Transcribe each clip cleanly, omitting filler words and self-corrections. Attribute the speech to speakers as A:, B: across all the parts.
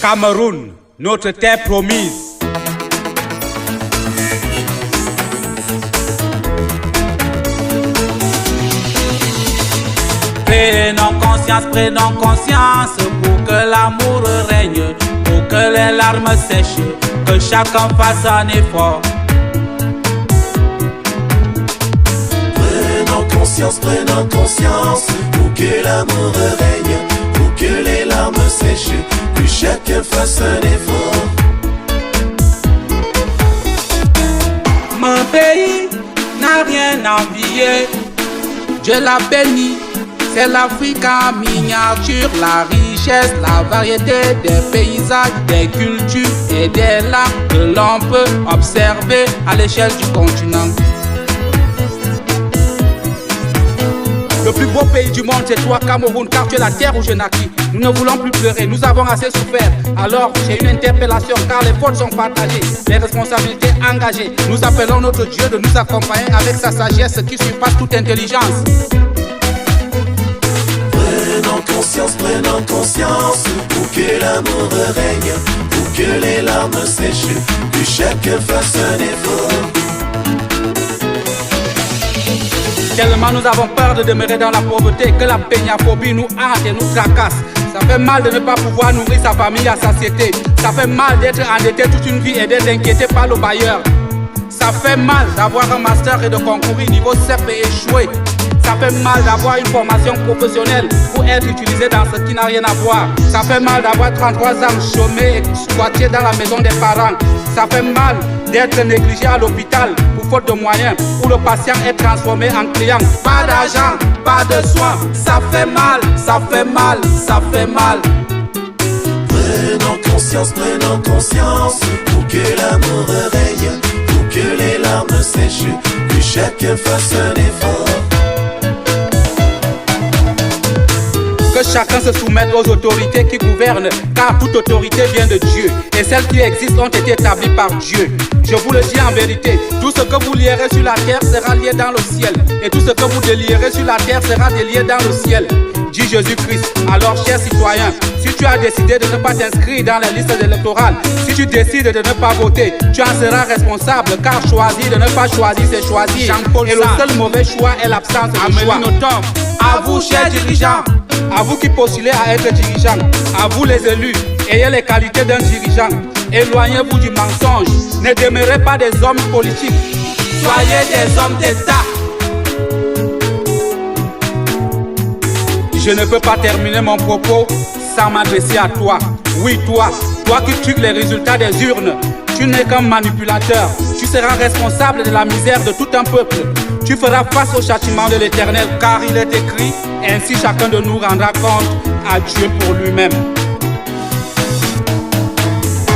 A: Cameroun, notre terre promise. Prenons conscience pour que l'amour règne, pour que les larmes sèchent, que chacun fasse un effort.
B: Prenons conscience pour que l'amour règne, pour que les larmes sèchent, que chacun fasse un effort.
A: Mon pays n'a rien envié, Dieu l'a béni. C'est l'Afrique en miniature, la richesse, la variété des paysages, des cultures et des langues que l'on peut observer à l'échelle du continent. Le plus beau pays du monde, c'est toi, Cameroun, car tu es la terre où je naquis. Nous ne voulons plus pleurer, nous avons assez souffert. Alors, j'ai une interpellation, car les fautes sont partagées, les responsabilités engagées. Nous appelons notre Dieu de nous accompagner avec sa sagesse qui surpasse toute intelligence.
B: Prenons conscience pour que l'amour règne, pour que les larmes sèchent, que chacun fasse un effort.
A: Tellement nous avons peur de demeurer dans la pauvreté que la péniaphobie nous hante et nous tracasse. Ça fait mal de ne pas pouvoir nourrir sa famille à satiété. Ça fait mal d'être endetté toute une vie et d'être inquiété par le bailleur. Ça fait mal d'avoir un master et de concourir niveau CEP et échouer. Ça fait mal d'avoir une formation professionnelle pour être utilisé dans ce qui n'a rien à voir. Ça fait mal d'avoir 33 ans chômé et squatté dans la maison des parents. Ça fait mal d'être négligé à l'hôpital pour faute de moyens, où le patient est transformé en client. Pas d'argent, pas de soins. Ça fait mal, ça fait mal, ça fait mal.
B: Prenons conscience pour que l'amour règne, pour que les larmes sèchent, que chacun fasse un effort.
A: Que chacun se soumette aux autorités qui gouvernent, car toute autorité vient de Dieu, et celles qui existent ont été établies par Dieu. Je vous le dis en vérité, tout ce que vous lierez sur la terre sera lié dans le ciel, et tout ce que vous délierez sur la terre sera délié dans le ciel, dit Jésus-Christ. Alors, chers citoyens, si tu as décidé de ne pas t'inscrire dans les listes électorales, si tu décides de ne pas voter, tu en seras responsable, car choisir de ne pas choisir, c'est choisir. Et le seul mauvais choix est l'absence de choix. À vous, chers dirigeants, à vous qui postulez à être dirigeant, à vous les élus, ayez les qualités d'un dirigeant. Éloignez-vous du mensonge, ne demeurez pas des hommes politiques, soyez des hommes d'État. Je ne peux pas terminer mon propos sans m'adresser à toi. Oui, toi qui truques les résultats des urnes, tu n'es qu'un manipulateur. Tu seras responsable de la misère de tout un peuple. Tu feras face au châtiment de l'Éternel, car il est écrit, ainsi chacun de nous rendra compte à Dieu pour lui-même.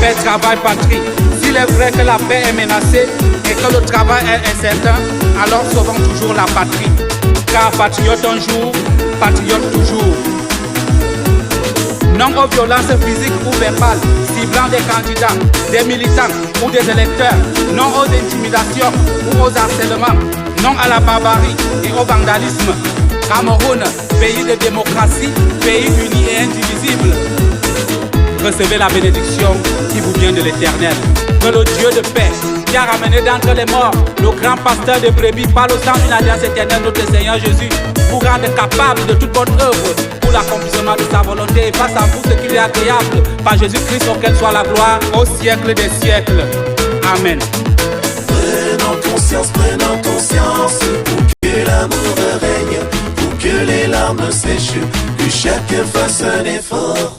A: Paix, travail, patrie. S'il est vrai que la paix est menacée et que le travail est incertain, alors sauvons toujours la patrie. Car patriote un jour, patriote toujours. Non aux violences physiques ou verbales, ciblant des candidats, des militants ou des électeurs. Non aux intimidations ou aux harcèlements. Non à la barbarie et au vandalisme. Cameroun, pays de démocratie, pays uni et indivisible. Recevez la bénédiction qui vous vient de l'Éternel. Que le Dieu de paix, qui a ramené d'entre les morts le grand pasteur de brebis par le sang d'une alliance éternelle, notre Seigneur Jésus, vous rendre capable de toute bonne œuvre pour l'accomplissement de sa volonté. Et face à vous, ce qui lui est agréable, par Jésus-Christ, auquel soit la gloire au siècle des siècles. Amen.
B: Prenons conscience pour que l'amour règne, pour que les larmes sèchent, que chacun fasse un effort.